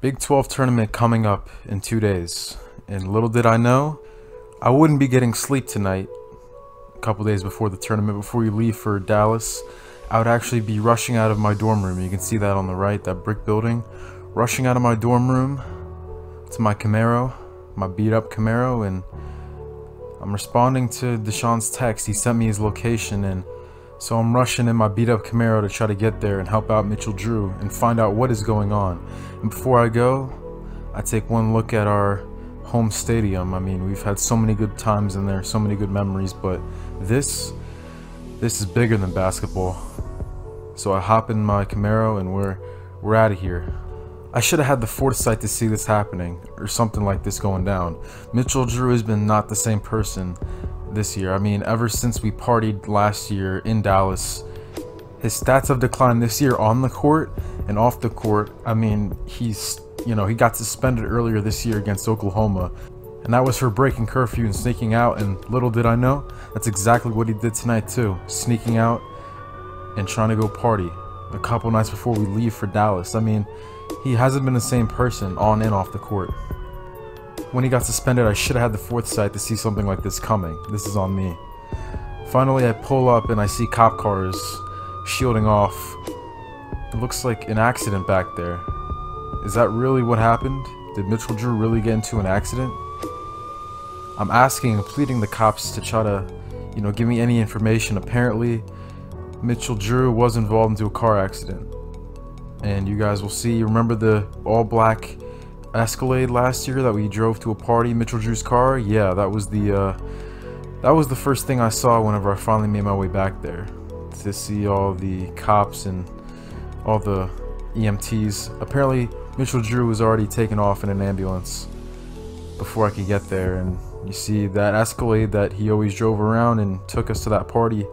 Big 12 tournament coming up in 2 days. And little did I know, I wouldn't be getting sleep tonight. A couple days before the tournament, before you leave for Dallas, I would actually be rushing out of my dorm room. You can see that on the right, that brick building. Rushing out of my dorm room to my Camaro, my beat up Camaro, and I'm responding to Deshaun's text. He sent me his location, and so I'm rushing in my beat up Camaro to try to get there and help out Mitchell Drew and find out what is going on. And before I go, I take one look at our home stadium. I mean, we've had so many good times in there, so many good memories, but this is bigger than basketball. So I hop in my Camaro and we're out of here. I should have had the foresight to see this happening, or something like this going down. Mitchell Drew has been not the same person this year. I mean, ever since we partied last year in Dallas, his stats have declined this year on the court and off the court. I mean, he got suspended earlier this year against Oklahoma, and that was for breaking curfew and sneaking out, and little did I know, that's exactly what he did tonight too. Sneaking out and trying to go party a couple nights before we leave for Dallas. I mean, he hasn't been the same person on and off the court. When he got suspended, I should have had the foresight to see something like this coming. This is on me. Finally, I pull up and I see cop cars shielding off. It looks like an accident back there. Is that really what happened? Did Mitchell Drew really get into an accident? I'm asking and pleading the cops to try to, give me any information. Apparently, Mitchell Drew was involved into a car accident. And you guys will see, remember the all-black Escalade last year that we drove to a party, Mitchell Drew's car? Yeah, that was the first thing I saw whenever I finally made my way back there, to see all the cops and all the EMTs. Apparently, Mitchell Drew was already taken off in an ambulance before I could get there, and you see that Escalade that he always drove around and took us to that party.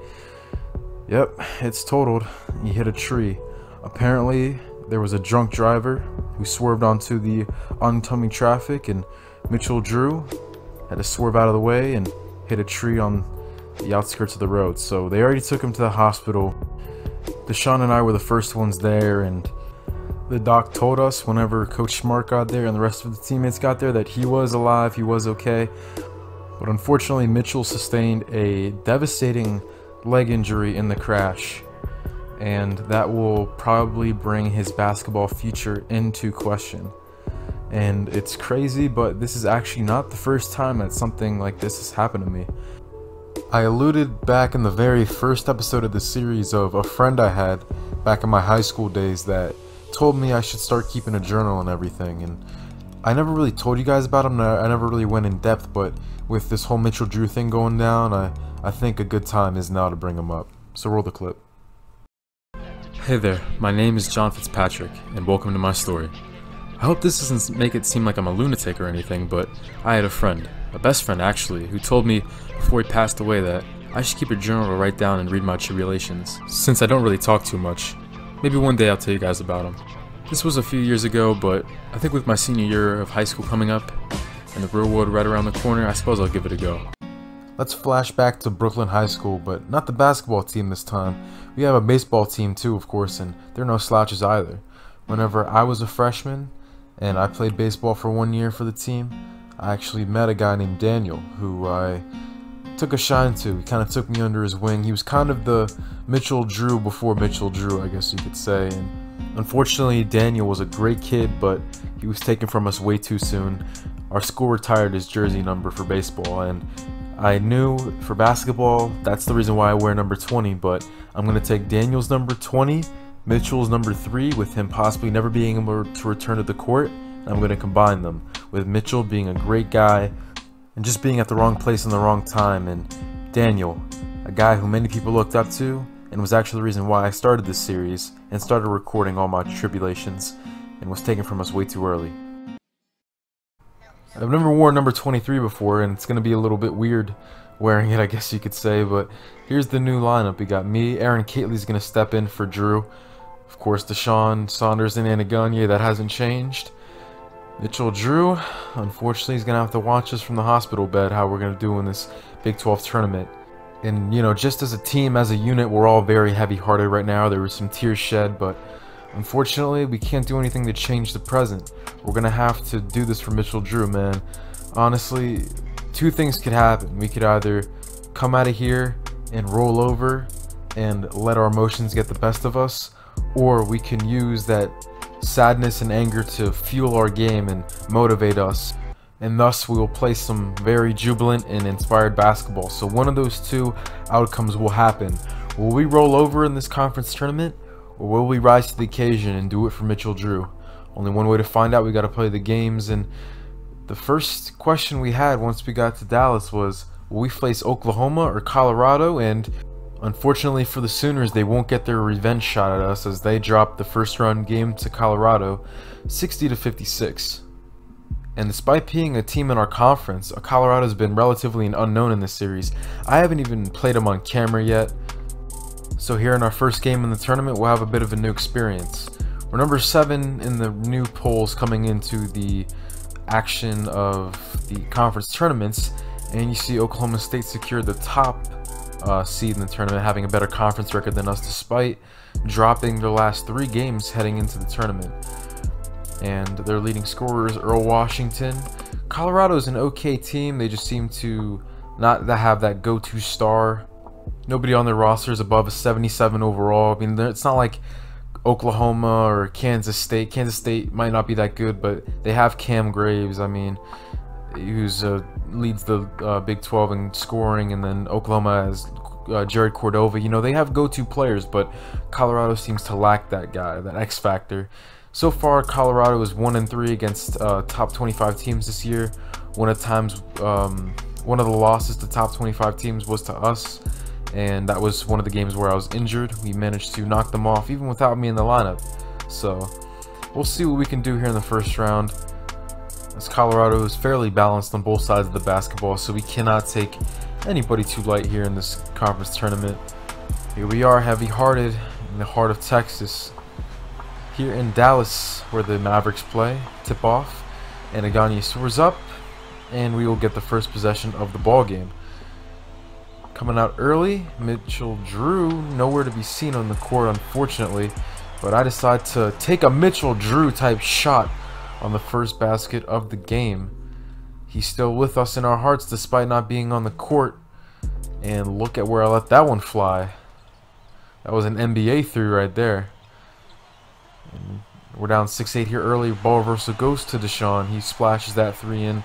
Yep, it's totaled. He hit a tree. Apparently, there was a drunk driver who swerved onto the oncoming traffic, and Mitchell Drew had to swerve out of the way and hit a tree on the outskirts of the road. So they already took him to the hospital. Deshaun and I were the first ones there, and the doc told us whenever Coach Smart got there and the rest of the teammates got there that he was alive, he was okay. But unfortunately, Mitchell sustained a devastating leg injury in the crash, and that will probably bring his basketball future into question. And it's crazy, but this is actually not the first time that something like this has happened to me. I alluded back in the very first episode of the series of a friend I had back in my high school days that told me I should start keeping a journal and everything, and I never really told you guys about him. I never really went in depth, but with this whole Mitchell Drew thing going down, I think a good time is now to bring him up. So roll the clip. Hey there, my name is John Fitzpatrick, and welcome to my story. I hope this doesn't make it seem like I'm a lunatic or anything, but I had a friend, a best friend actually, who told me before he passed away that I should keep a journal to write down and read my tribulations. Since I don't really talk too much, maybe one day I'll tell you guys about him. This was a few years ago, but I think with my senior year of high school coming up and the real world right around the corner, I suppose I'll give it a go. Let's flash back to Brooklyn High School, but not the basketball team this time. We have a baseball team too, of course, and they're no slouches either. Whenever I was a freshman and I played baseball for 1 year for the team, I actually met a guy named Daniel who I took a shine to. He kind of took me under his wing. He was kind of the Mitchell Drew before Mitchell Drew, I guess you could say. And unfortunately, Daniel was a great kid, but he was taken from us way too soon. Our school retired his jersey number for baseball, and I knew for basketball, that's the reason why I wear number 20, but I'm going to take Daniel's number 20, Mitchell's number 3, with him possibly never being able to return to the court, and I'm going to combine them, with Mitchell being a great guy and just being at the wrong place in the wrong time, and Daniel, a guy who many people looked up to, and was actually the reason why I started this series and started recording all my tribulations, and was taken from us way too early. I've never worn number 23 before, and it's going to be a little bit weird wearing it, I guess you could say, but here's the new lineup. We got me, Aaron Catley's going to step in for Drew. Of course, Deshaun, Saunders, and Anaganye, that hasn't changed. Mitchell Drew, unfortunately, he's going to have to watch us from the hospital bed how we're going to do in this Big 12 tournament. And, just as a team, as a unit, we're all very heavy-hearted right now. There was some tears shed, but Unfortunately, we can't do anything to change the present. We're gonna have to do this for Mitchell Drew, man. Honestly, two things could happen. We could either come out of here and roll over and let our emotions get the best of us, or we can use that sadness and anger to fuel our game and motivate us, and thus we will play some very jubilant and inspired basketball. So one of those two outcomes will happen. Will we roll over in this conference tournament, or will we rise to the occasion and do it for Mitchell Drew? Only one way to find out. We got to play the games. And the first question we had once we got to Dallas was, will we face Oklahoma or Colorado? And unfortunately for the Sooners, they won't get their revenge shot at us, as they dropped the first round game to Colorado 60-56. And despite being a team in our conference, Colorado's been relatively an unknown in this series. I haven't even played them on camera yet. So here in our first game in the tournament, we'll have a bit of a new experience. We're number 7 in the new polls coming into the action of the conference tournaments, and you see Oklahoma State secured the top seed in the tournament, having a better conference record than us despite dropping their last 3 games heading into the tournament. And their leading scorer is Earl Washington. Colorado is an okay team. They just seem to not have that go-to star. Nobody on their roster is above a 77 overall. I mean, it's not like Oklahoma or Kansas State. Kansas State might not be that good, but they have Cam Graves, I mean, who's leads the Big 12 in scoring, and then Oklahoma has Jared Cordova. You know, they have go-to players, but Colorado seems to lack that guy, that X factor. So far, Colorado is 1-3 against top 25 teams this year. One of the losses to top 25 teams was to us, and that was one of the games where I was injured. We managed to knock them off even without me in the lineup. So we'll see what we can do here in the first round, as Colorado is fairly balanced on both sides of the basketball, so we cannot take anybody too light here in this conference tournament. Here we are, heavy-hearted in the heart of Texas, here in Dallas, where the Mavericks play. Tip off, and Agani soars up, and we will get the first possession of the ball game. Coming out early, Mitchell Drew, nowhere to be seen on the court, unfortunately, but I decide to take a Mitchell Drew type shot on the first basket of the game. He's still with us in our hearts despite not being on the court, and look at where I let that one fly. That was an NBA three right there. And we're down 6-8 here early. Ball reversal goes to Deshaun. He splashes that 3 in.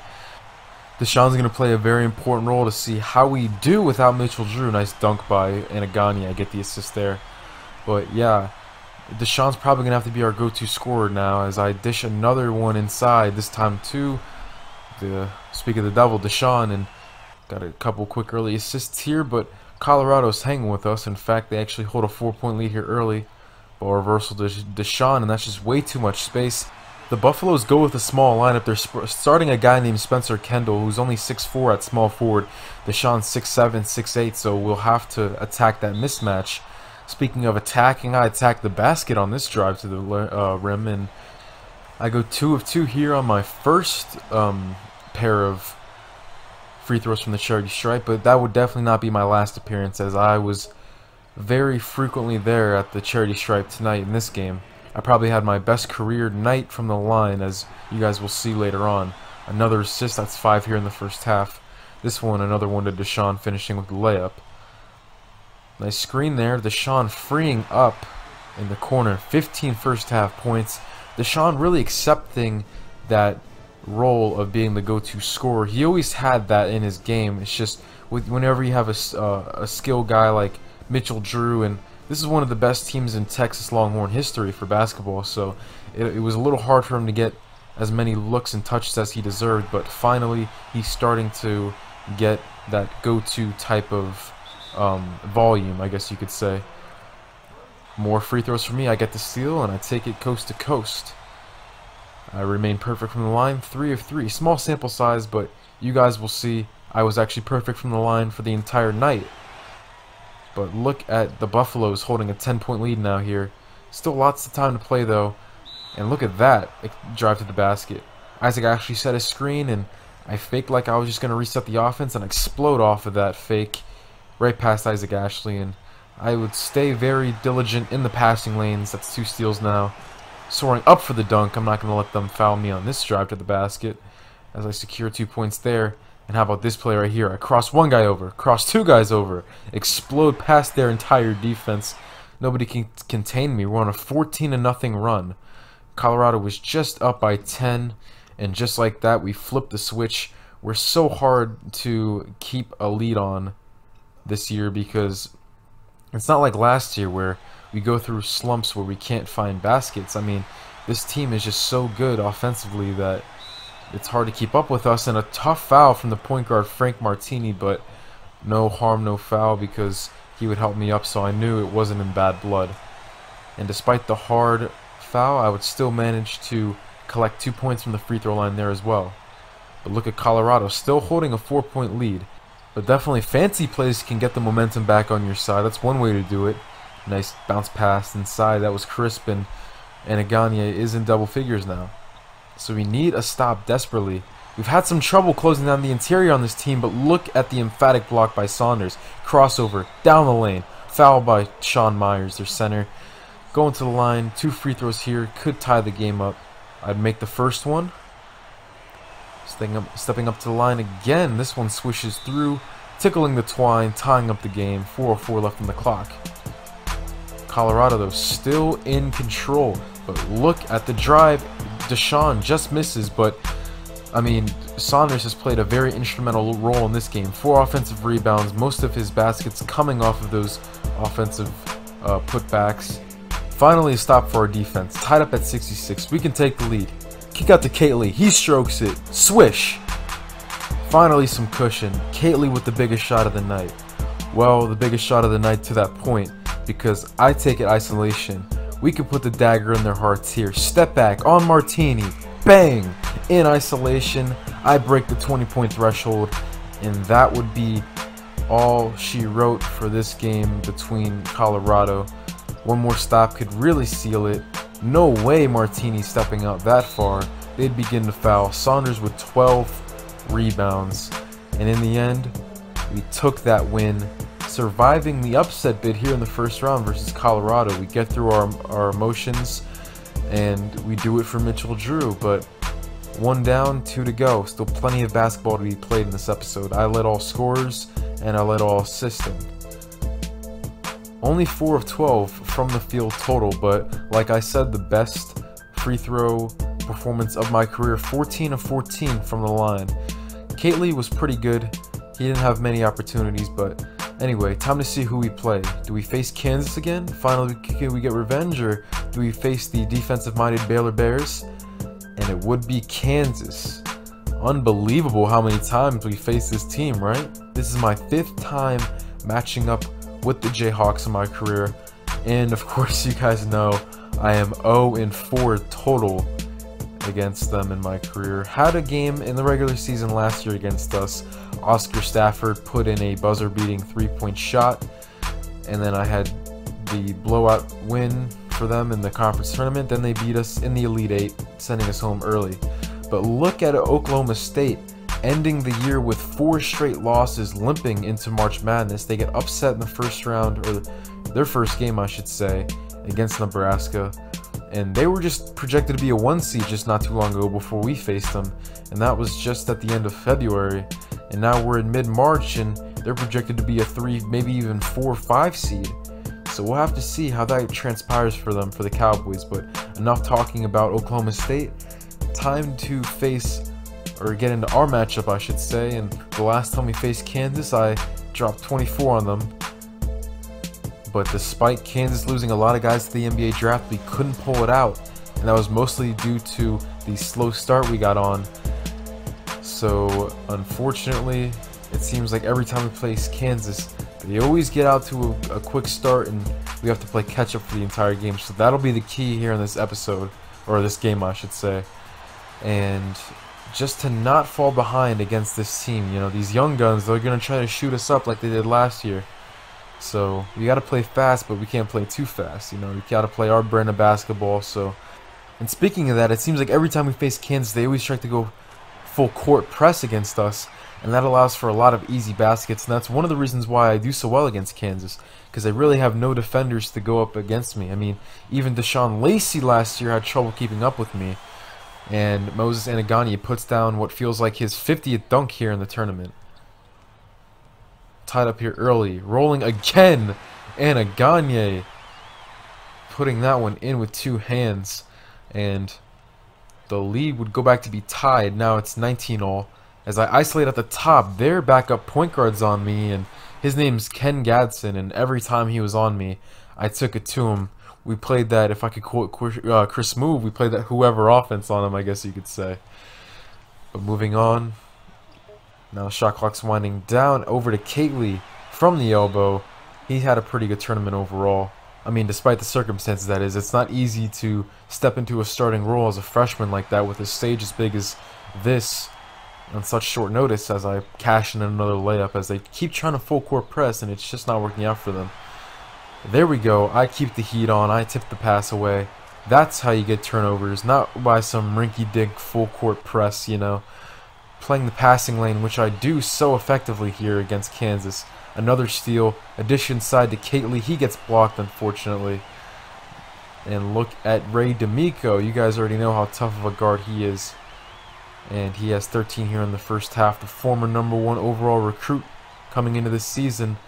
Deshaun's going to play a very important role to see how we do without Mitchell Drew. Nice dunk by Anagani. I get the assist there. But yeah, Deshaun's probably going to have to be our go-to scorer now, as I dish another one inside, this time to speak of the devil, Deshaun, and got a couple quick early assists here, but Colorado's hanging with us. In fact, they actually hold a 4-point lead here early. Ball reversal to Deshaun, and that's just way too much space. The Buffaloes go with a small lineup. They're starting a guy named Spencer Kendall, who's only 6'4" at small forward. Deshaun's 6'7", 6'8", so we'll have to attack that mismatch. Speaking of attacking, I attacked the basket on this drive to the rim, and I go 2 of 2 here on my first pair of free throws from the charity stripe, but that would definitely not be my last appearance, as I was very frequently there at the charity stripe tonight in this game. I probably had my best career night from the line, as you guys will see later on. Another assist, that's 5 here in the first half. This one, another one to Deshaun, finishing with the layup. Nice screen there. Deshaun freeing up in the corner. 15 first half points. Deshaun really accepting that role of being the go-to scorer. He always had that in his game. It's just whenever you have a skill guy like Mitchell Drew, and this is one of the best teams in Texas Longhorn history for basketball, so it was a little hard for him to get as many looks and touches as he deserved, but finally he's starting to get that go-to type of volume, I guess you could say. More free throws for me. I get the steal, and I take it coast to coast. I remain perfect from the line, 3 of 3. Small sample size, but you guys will see I was actually perfect from the line for the entire night. But look at the Buffaloes holding a 10-point lead now here. Still lots of time to play, though. And look at that drive to the basket. Isaac actually set a screen, and I faked like I was just going to reset the offense and explode off of that fake right past Isaac Ashley. And I would stay very diligent in the passing lanes. That's 2 steals now. soaring up for the dunk. I'm not going to let them foul me on this drive to the basket as I secure 2 points there. And how about this play right here? I cross one guy over, cross two guys over, explode past their entire defense. Nobody can contain me. We're on a 14-0 run. Colorado was just up by 10, and just like that, we flipped the switch. We're so hard to keep a lead on this year because it's not like last year where we go through slumps where we can't find baskets. I mean, this team is just so good offensively that it's hard to keep up with us. And a tough foul from the point guard Frank Martini, but no harm, no foul because he would help me up, so I knew it wasn't in bad blood. And despite the hard foul, I would still manage to collect 2 points from the free throw line there as well. But look at Colorado, still holding a 4-point lead. But definitely fancy plays can get the momentum back on your side. That's one way to do it. Nice bounce pass inside. That was crisp, and Gagne is in double figures now. So we need a stop desperately. We've had some trouble closing down the interior on this team, but look at the emphatic block by Saunders. Crossover, down the lane. Foul by Sean Myers, their center. Going to the line, 2 free throws here. Could tie the game up. I'd make the first one. Stepping up to the line again. This one swishes through, tickling the twine, tying up the game. 4:04 left on the clock. Colorado, though, still in control. But look at the drive. Deshaun just misses, but I mean, Saunders has played a very instrumental role in this game. 4 offensive rebounds, most of his baskets coming off of those offensive putbacks. Finally, a stop for our defense. Tied up at 66. We can take the lead. Kick out to Kately. He strokes it. Swish. Finally, some cushion. Kately with the biggest shot of the night. Well, the biggest shot of the night to that point, because I take it isolation. We can put the dagger in their hearts here. Step back on Martini. Bang! In isolation, I break the 20-point threshold, and that would be all she wrote for this game between Colorado. One more stop could really seal it. No way Martini stepping out that far. They'd begin to foul. Saunders with 12 rebounds. And in the end, we took that win, surviving the upset bid here in the first round versus Colorado. We get through our emotions, and we do it for Mitchell Drew. But 1 down, 2 to go. Still plenty of basketball to be played in this episode. I led all scorers, and I led all assisting. Only 4 of 12 from the field total, but like I said, the best free throw performance of my career, 14 of 14 from the line. Kately was pretty good. He didn't have many opportunities, but anyway, time to see who we play. Do we face Kansas again? Finally, can we get revenge, or do we face the defensive-minded Baylor Bears? And it would be Kansas. Unbelievable how many times we face this team, right? This is my 5th time matching up with the Jayhawks in my career, and of course you guys know I am 0-4 total against them in my career. Had a game in the regular season last year against us. Oscar Stafford put in a buzzer-beating 3-point shot, and then I had the blowout win for them in the conference tournament. Then they beat us in the Elite Eight, sending us home early. But look at Oklahoma State, ending the year with 4 straight losses, limping into March Madness. They get upset in the first round, or their first game I should say, against Nebraska, and they were just projected to be a 1 seed just not too long ago before we faced them, and that was just at the end of February. And now we're in mid-March, and they're projected to be a 3, maybe even 4 or 5 seed. So we'll have to see how that transpires for them, for the Cowboys. But enough talking about Oklahoma State. Time to face, or get into our matchup I should say. And the last time we faced Kansas, I dropped 24 on them. But despite Kansas losing a lot of guys to the NBA draft, we couldn't pull it out. And that was mostly due to the slow start we got on. So unfortunately, it seems like every time we face Kansas, they always get out to a quick start, and we have to play catch up for the entire game. So that'll be the key here in this episode, or this game I should say. And just to not fall behind against this team. You know, these young guns, they're going to try to shoot us up like they did last year. So we got to play fast, but we can't play too fast. You know, we got to play our brand of basketball. So, and speaking of that, it seems like every time we face Kansas, they always try to go full court press against us, and that allows for a lot of easy baskets, and that's one of the reasons why I do so well against Kansas, because they really have no defenders to go up against me. I mean, even Deshaun Lacey last year had trouble keeping up with me, and Moses Anaganye puts down what feels like his 50th dunk here in the tournament. Tied up here early, rolling again, Anaganye putting that one in with two hands, and the lead would go back to be tied. Now it's 19-all. As I isolate at the top, their backup point guard's on me, and his name's Ken Gadsden, and every time he was on me, I took it to him. We played that, if I could quote Chris Move, we played that whoever offense on him, I guess you could say. But moving on, now shot clock's winding down, over to Kately from the elbow. He had a pretty good tournament overall. I mean, despite the circumstances, that is. It's not easy to step into a starting role as a freshman like that with a stage as big as this on such short notice, as I cash in another layup as they keep trying to full court press, and it's just not working out for them. There we go. I keep the heat on. I tip the pass away. That's how you get turnovers, not by some rinky-dink full court press, you know. Playing the passing lane, which I do so effectively here against Kansas. Another steal, addition side to Kately. He gets blocked, unfortunately. And look at Ray D'Amico. You guys already know how tough of a guard he is. And he has 13 here in the first half. The former #1 overall recruit coming into this season.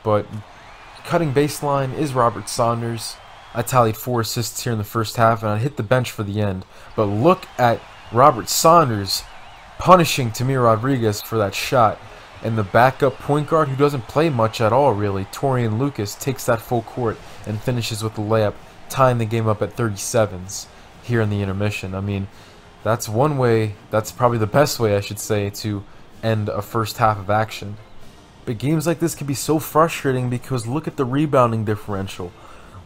But cutting baseline is Robert Saunders. I tallied 4 assists here in the first half, and I hit the bench for the end. But look at Robert Saunders punishing Tamir Rodriguez for that shot. And the backup point guard, who doesn't play much at all really, Torian Lucas, takes that full court and finishes with the layup, tying the game up at 37s here in the intermission. I mean, that's one way, that's probably the best way, I should say, to end a first half of action. But games like this can be so frustrating because look at the rebounding differential.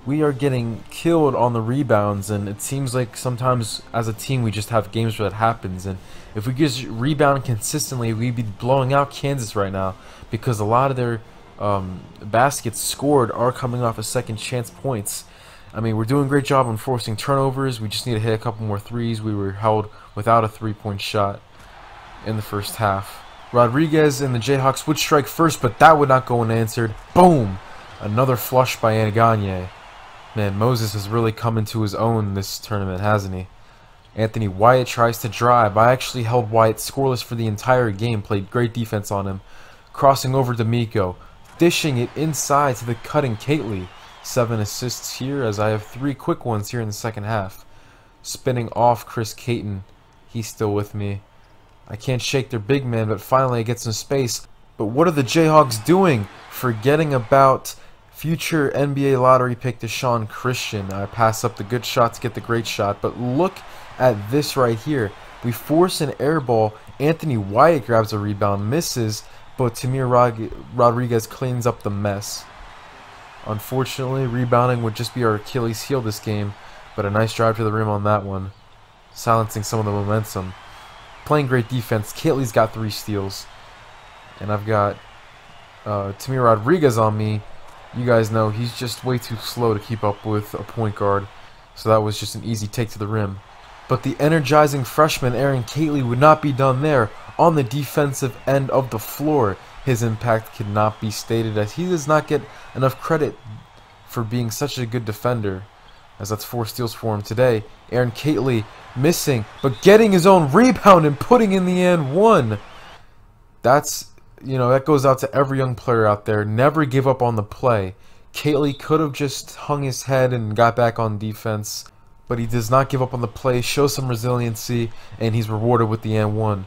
We are getting killed on the rebounds, and it seems like sometimes as a team we just have games where that happens. And if we just rebound consistently, we'd be blowing out Kansas right now, because a lot of their baskets scored are coming off of second chance points. I mean, we're doing a great job on forcing turnovers. We just need to hit a couple more threes. We were held without a three-point shot in the first half. Rodriguez and the Jayhawks would strike first, but that would not go unanswered. Boom! Another flush by Anaganye. Man, Moses has really come into his own this tournament, hasn't he? Anthony Wyatt tries to drive. I actually held Wyatt scoreless for the entire game, played great defense on him. Crossing over D'Amico, dishing it inside to the cutting Kately. 7 assists here, as I have 3 quick ones here in the second half. Spinning off Chris Caton. He's still with me. I can't shake their big man, but finally I get some space. But what are the Jayhawks doing? Forgetting about future NBA lottery pick Deshaun Christian. I pass up the good shot to get the great shot, but look at this right here. We force an air ball. Anthony Wyatt grabs a rebound, misses, but Tamir Rodriguez cleans up the mess. Unfortunately, rebounding would just be our Achilles heel this game, but a nice drive to the rim on that one, silencing some of the momentum. Playing great defense. Kately's got 3 steals, and I've got Tamir Rodriguez on me. You guys know he's just way too slow to keep up with a point guard, so that was just an easy take to the rim. But the energizing freshman Aaron Kately would not be done there. On the defensive end of the floor, his impact could not be stated, as he does not get enough credit for being such a good defender, as that's 4 steals for him today. Aaron Kately missing, but getting his own rebound and putting in the and one. That's, you know, that goes out to every young player out there. Never give up on the play. Kately could have just hung his head and got back on defense, but he does not give up on the play, shows some resiliency, and he's rewarded with the and one.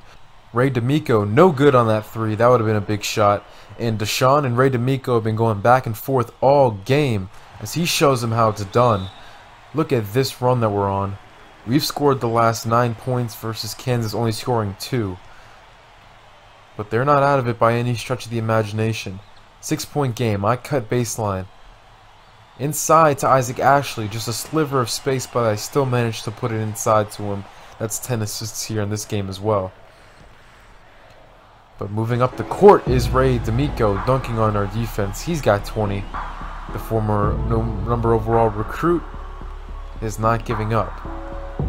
Ray D'Amico, no good on that 3. That would have been a big shot. And Deshaun and Ray D'Amico have been going back and forth all game as he shows them how it's done. Look at this run that we're on. We've scored the last 9 points versus Kansas only scoring 2. But they're not out of it by any stretch of the imagination. 6-point game. I cut baseline. Inside to Isaac Ashley. Just a sliver of space, but I still managed to put it inside to him. That's 10 assists here in this game as well. But moving up the court is Ray D'Amico dunking on our defense. He's got 20. The former number overall recruit is not giving up.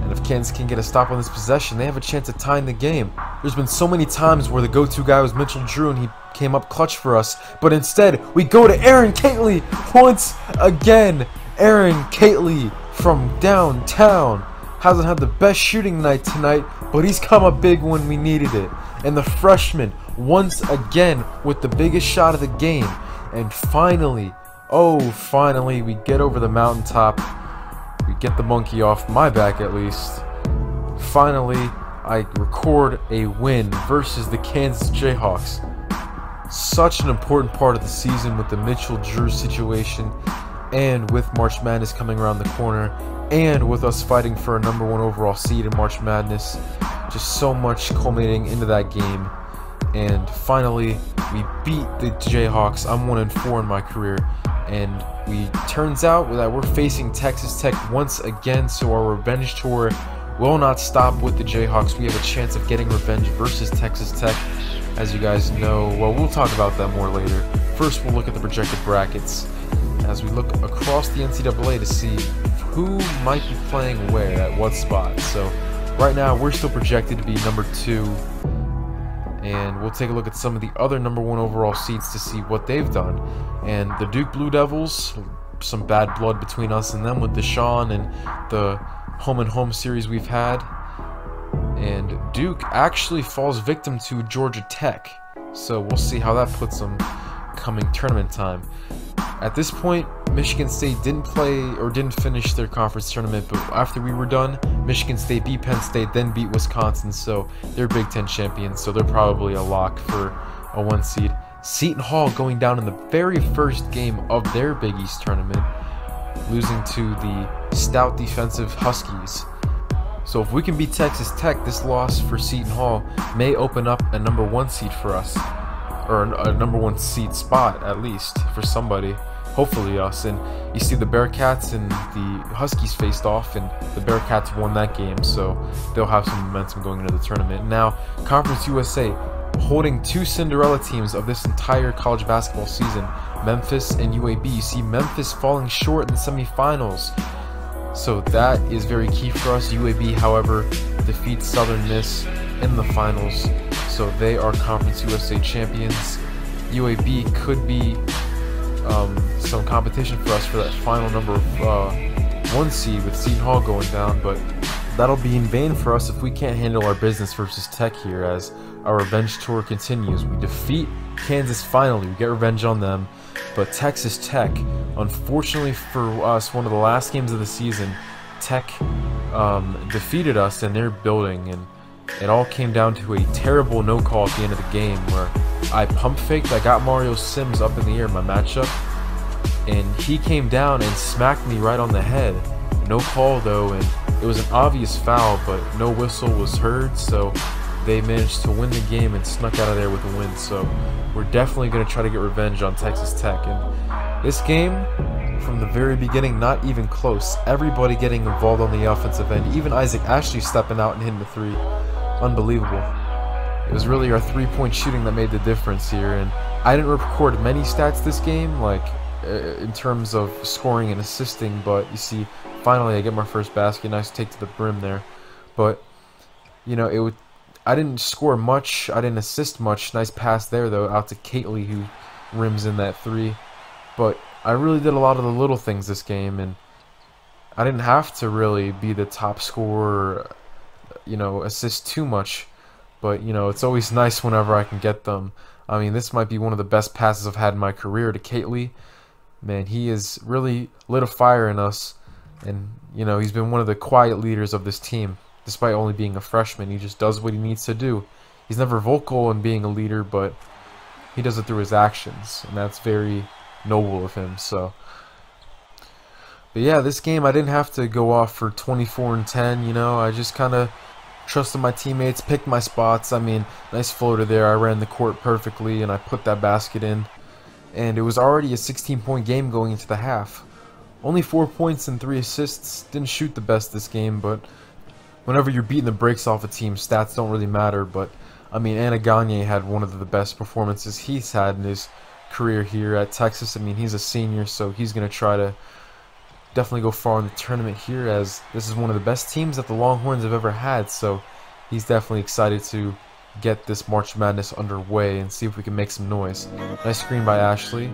And if Kansas can get a stop on this possession, they have a chance of tying the game. There's been so many times where the go-to guy was Mitchell Drew and he came up clutch for us, but instead we go to Aaron Catley once again. Aaron Catley from downtown hasn't had the best shooting night tonight, but he's come up big when we needed it. And the freshman once again with the biggest shot of the game. And finally, oh finally, we get over the mountaintop. We get the monkey off my back at least. Finally, I record a win versus the Kansas Jayhawks. Such an important part of the season with the Mitchell Drew situation, and with March Madness coming around the corner, and with us fighting for a #1 overall seed in March Madness. Just so much culminating into that game. And finally, we beat the Jayhawks. I'm 1-4 in my career. And turns out that we're facing Texas Tech once again, so our revenge tour will not stop with the Jayhawks. We have a chance of getting revenge versus Texas Tech, as you guys know. Well, we'll talk about that more later. First, we'll look at the projected brackets as we look across the NCAA to see who might be playing where at what spot. So right now, we're still projected to be #2. And we'll take a look at some of the other #1 overall seeds to see what they've done. And the Duke Blue Devils, some bad blood between us and them with Deshaun and the home-and-home series we've had. And Duke actually falls victim to Georgia Tech. So we'll see how that puts them coming tournament time. At this point, Michigan State didn't finish their conference tournament, but after we were done, Michigan State beat Penn State, then beat Wisconsin, so they're Big Ten champions, so they're probably a lock for a 1 seed. Seton Hall going down in the very first game of their Big East tournament, losing to the stout defensive Huskies. So if we can beat Texas Tech, this loss for Seton Hall may open up a #1 seed for us, or a #1 seed spot at least for somebody. Hopefully us. And you see the Bearcats and the Huskies faced off, and the Bearcats won that game, so they'll have some momentum going into the tournament. Now, Conference USA holding 2 Cinderella teams of this entire college basketball season, Memphis and UAB. You see Memphis falling short in the semifinals, so that is very key for us. UAB, however, defeats Southern Miss in the finals, so they are Conference USA champions. UAB could be some competition for us for that final #1 seed with Seton Hall going down, but that'll be in vain for us if we can't handle our business versus Tech here as our revenge tour continues. We defeat Kansas finally, we get revenge on them, but Texas Tech, unfortunately for us, one of the last games of the season, Tech defeated us in their building, and it all came down to a terrible no call at the end of the game where I pump faked. I got Mario Sims up in the air in my matchup, and he came down and smacked me right on the head. No call though, and it was an obvious foul, but no whistle was heard, so they managed to win the game and snuck out of there with a win. So we're definitely going to try to get revenge on Texas Tech. And this game, from the very beginning, not even close. Everybody getting involved on the offensive end, even Isaac Ashley stepping out and hitting the 3. Unbelievable. It was really our 3-point shooting that made the difference here, and I didn't record many stats this game, like in terms of scoring and assisting, but you see, finally I get my first basket. Nice take to the brim there, but you know, I didn't score much, I didn't assist much. Nice pass there though, out to Catley, who rims in that 3, but I really did a lot of the little things this game, and I didn't have to really be the top scorer, you know, assist too much. But, you know, it's always nice whenever I can get them. I mean, this might be one of the best passes I've had in my career to Catley. Man, he has really lit a fire in us. And, you know, he's been one of the quiet leaders of this team. Despite only being a freshman, he just does what he needs to do. He's never vocal in being a leader, but he does it through his actions. And that's very noble of him, so. But yeah, this game I didn't have to go off for 24 and 10, you know. I just kind of trusted my teammates, picked my spots. I mean, nice floater there. I ran the court perfectly, and I put that basket in. And it was already a 16-point game going into the half. Only 4 points and 3 assists. Didn't shoot the best this game, but whenever you're beating the brakes off a team, stats don't really matter. But, I mean, Anna Gagne had one of the best performances he's had in his career here at Texas. I mean, he's a senior, so he's going to try to definitely go far in the tournament here, as this is one of the best teams that the Longhorns have ever had. So he's definitely excited to get this March Madness underway and see if we can make some noise. Nice screen by Ashley.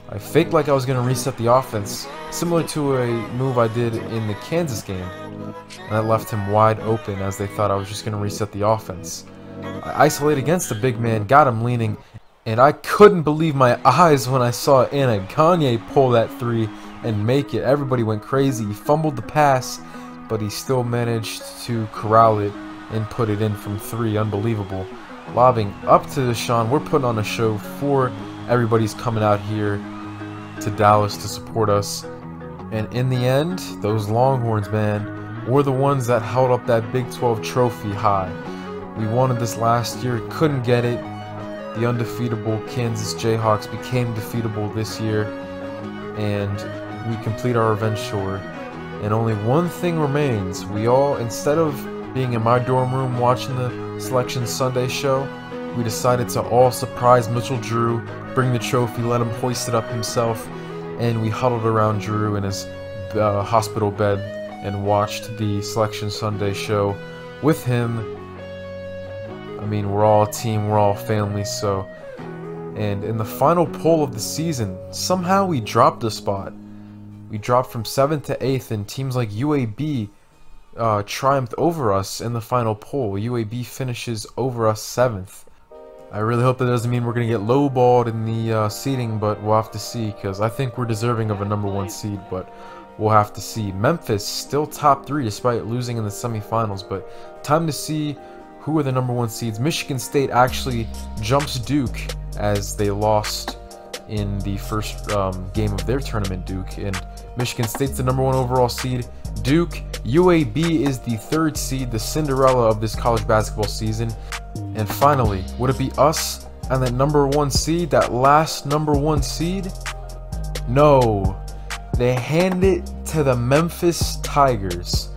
I faked like I was going to reset the offense, similar to a move I did in the Kansas game, and that left him wide open as they thought I was just going to reset the offense. I isolate against the big man, got him leaning, and I couldn't believe my eyes when I saw Anna Gagne pull that three and make it. Everybody went crazy. He fumbled the pass, but he still managed to corral it and put it in from three. Unbelievable. Lobbing up to Deshaun. We're putting on a show for everybody's coming out here to Dallas to support us. And in the end, those Longhorns, man, were the ones that held up that Big 12 trophy high. We wanted this last year, couldn't get it. The undefeatable Kansas Jayhawks became defeatable this year, and we complete our revenge tour. And only one thing remains. We all, instead of being in my dorm room watching the Selection Sunday show, we decided to all surprise Mitchell Drew, bring the trophy, let him hoist it up himself, and we huddled around Drew in his hospital bed and watched the Selection Sunday show with him. I mean, we're all a team, we're all family, so... And in the final poll of the season, somehow we dropped a spot. We dropped from 7th to 8th, and teams like UAB triumphed over us in the final poll. UAB finishes over us 7th. I really hope that doesn't mean we're going to get lowballed in the seeding, but we'll have to see, because I think we're deserving of a #1 seed, but we'll have to see. Memphis still top 3 despite losing in the semifinals, but time to see who are the #1 seeds. Michigan State actually jumps Duke as they lost in the first game of their tournament, Duke. And Michigan State's the #1 overall seed. Duke, UAB is the 3rd seed, the Cinderella of this college basketball season. And finally, would it be us and that #1 seed, that last #1 seed? No, they hand it to the Memphis Tigers.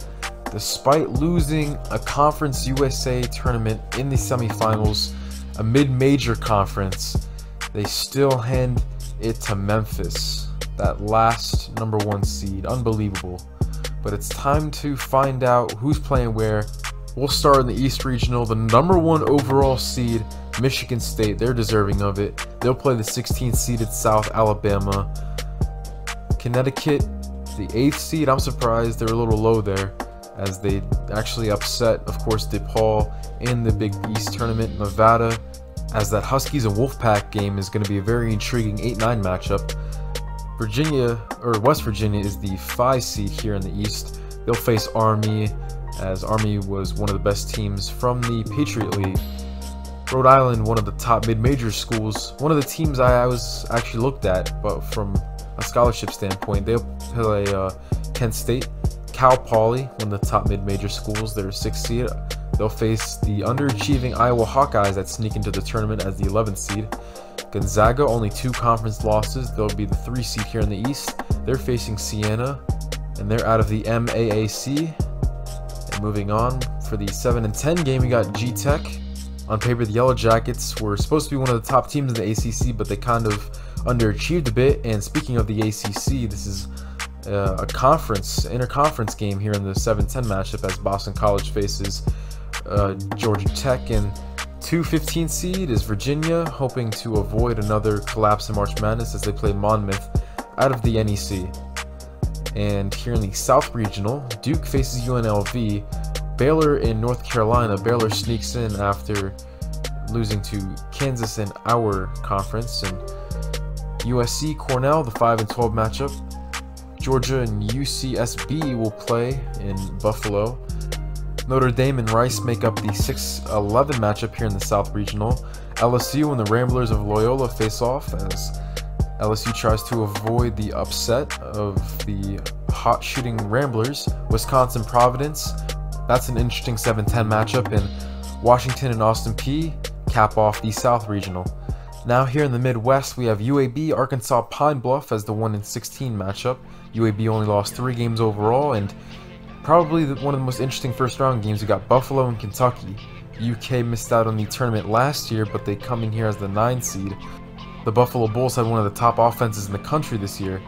Despite losing a Conference USA tournament in the semifinals, a mid-major conference, they still hand it to Memphis, that last #1 seed. Unbelievable. But it's time to find out who's playing where. We'll start in the East Regional. The #1 overall seed, Michigan State, they're deserving of it. They'll play the 16th seeded South Alabama. Connecticut, the 8th seed, I'm surprised they're a little low there, as they actually upset, of course, DePaul in the Big East tournament. Nevada, as that Huskies and Wolfpack game is going to be a very intriguing 8-9 matchup. Virginia, or West Virginia, is the 5 seed here in the East. They'll face Army, as Army was one of the best teams from the Patriot League. Rhode Island, one of the top mid-major schools, one of the teams I was actually looked at, but from a scholarship standpoint, they'll play Kent State. Cal Poly, one of the top mid-major schools, they're 6th seed. They'll face the underachieving Iowa Hawkeyes that sneak into the tournament as the 11th seed. Gonzaga, only 2 conference losses. They'll be the 3 seed here in the East. They're facing Siena, and they're out of the MAAC. And moving on, for the 7 and 10 game, we got G-Tech. On paper, the Yellow Jackets were supposed to be one of the top teams in the ACC, but they kind of underachieved a bit. And speaking of the ACC, this is a interconference game here in the 7-10 matchup, as Boston College faces Georgia Tech, and 2-15 seed is Virginia, hoping to avoid another collapse in March Madness as they play Monmouth out of the NEC. And here in the South Regional, Duke faces UNLV. Baylor in North Carolina. Baylor sneaks in after losing to Kansas in our conference. And USC Cornell, the 5 and 12 matchup. Georgia and UCSB will play in Buffalo. Notre Dame and Rice make up the 6-11 matchup here in the South Regional. LSU and the Ramblers of Loyola face off as LSU tries to avoid the upset of the hot shooting Ramblers. Wisconsin Providence, that's an interesting 7-10 matchup, and Washington and Austin Peay cap off the South Regional. Now here in the Midwest, we have UAB Arkansas Pine Bluff as the 1-16 matchup. UAB only lost 3 games overall, and probably one of the most interesting first round games. We got Buffalo and Kentucky. UK missed out on the tournament last year, but they come in here as the 9 seed. The Buffalo Bulls had one of the top offenses in the country this year.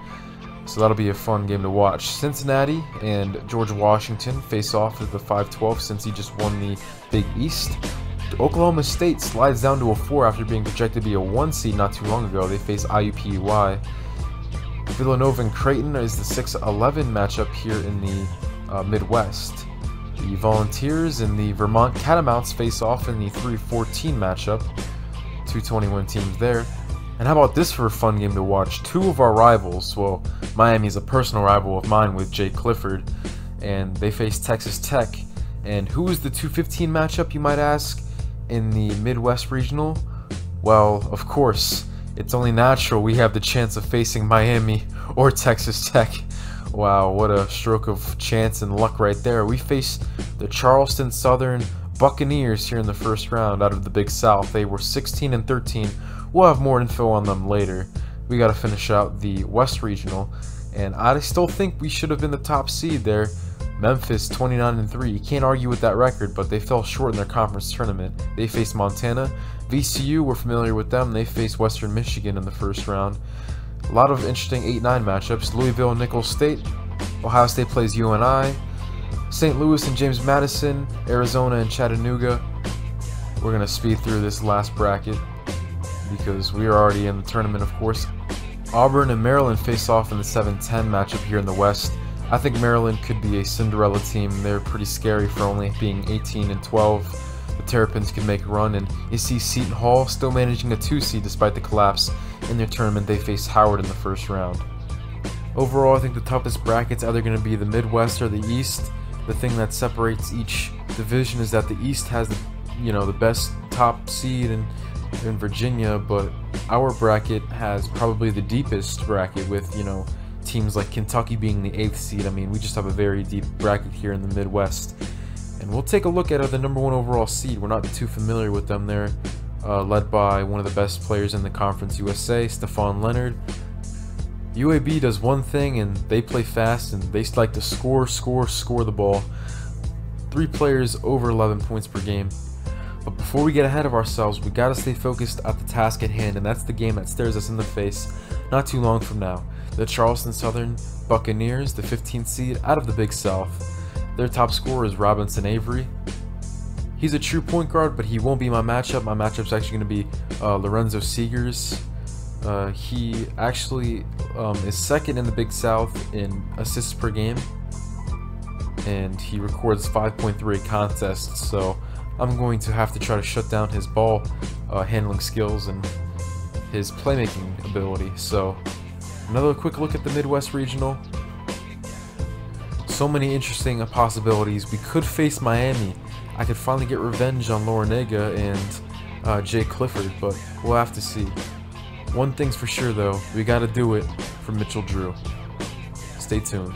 So that'll be a fun game to watch. Cincinnati and George Washington face off at the 5-12 since he just won the Big East. Oklahoma State slides down to a 4 after being projected to be a 1 seed not too long ago. They face IUPUI. Villanova and Creighton is the 6-11 matchup here in the Midwest. The Volunteers and the Vermont Catamounts face off in the 3-14 matchup. 2-21 teams there. And how about this for a fun game to watch? Two of our rivals, well, Miami is a personal rival of mine with Jay Clifford, and they face Texas Tech. And who is the 2-15 matchup, you might ask, in the Midwest Regional? Well, of course, it's only natural we have the chance of facing Miami or Texas Tech. Wow, what a stroke of chance and luck right there. We face the Charleston Southern Buccaneers here in the first round out of the Big South. They were 16-13. We'll have more info on them later. We got to finish out the West Regional, and I still think we should have been the top seed there. Memphis 29-3. You can't argue with that record, but they fell short in their conference tournament. They faced Montana. VCU, we're familiar with them. They faced Western Michigan in the first round. A lot of interesting 8-9 matchups. Louisville and Nicholls State. Ohio State plays UNI. St. Louis and James Madison. Arizona and Chattanooga. We're going to speed through this last bracket because we are already in the tournament, of course. Auburn and Maryland face off in the 7-10 matchup here in the West. I think Maryland could be a Cinderella team. They're pretty scary for only being 18-12. The Terrapins can make a run, and you see Seton Hall still managing a 2 seed despite the collapse in their tournament. They face Howard in the first round. Overall, I think the toughest bracket's either going to be the Midwest or the East. The thing that separates each division is that the East has the best top seed in Virginia, but our bracket has probably the deepest bracket with teams like Kentucky being the 8th seed. I mean, we just have a very deep bracket here in the Midwest. And we'll take a look at the number 1 overall seed. We're not too familiar with them. They're led by one of the best players in the Conference USA, Stephon Leonard. UAB does one thing, and they play fast, and they like to score the ball. 3 players over 11 points per game. But before we get ahead of ourselves, we gotta stay focused at the task at hand, and that's the game that stares us in the face not too long from now. The Charleston Southern Buccaneers, the 15th seed out of the Big South. Their top scorer is Robinson Avery. He's a true point guard, but he won't be my matchup. My matchup's actually going to be Lorenzo Seegers. He actually is second in the Big South in assists per game, and he records 5.3 contests, so I'm going to have to try to shut down his ball handling skills and his playmaking ability. So another quick look at the Midwest Regional. So many interesting possibilities. We could face Miami. I could finally get revenge on Laurinega and Jay Clifford, but we'll have to see. One thing's for sure though, we gotta do it for Mitchell Drew. Stay tuned.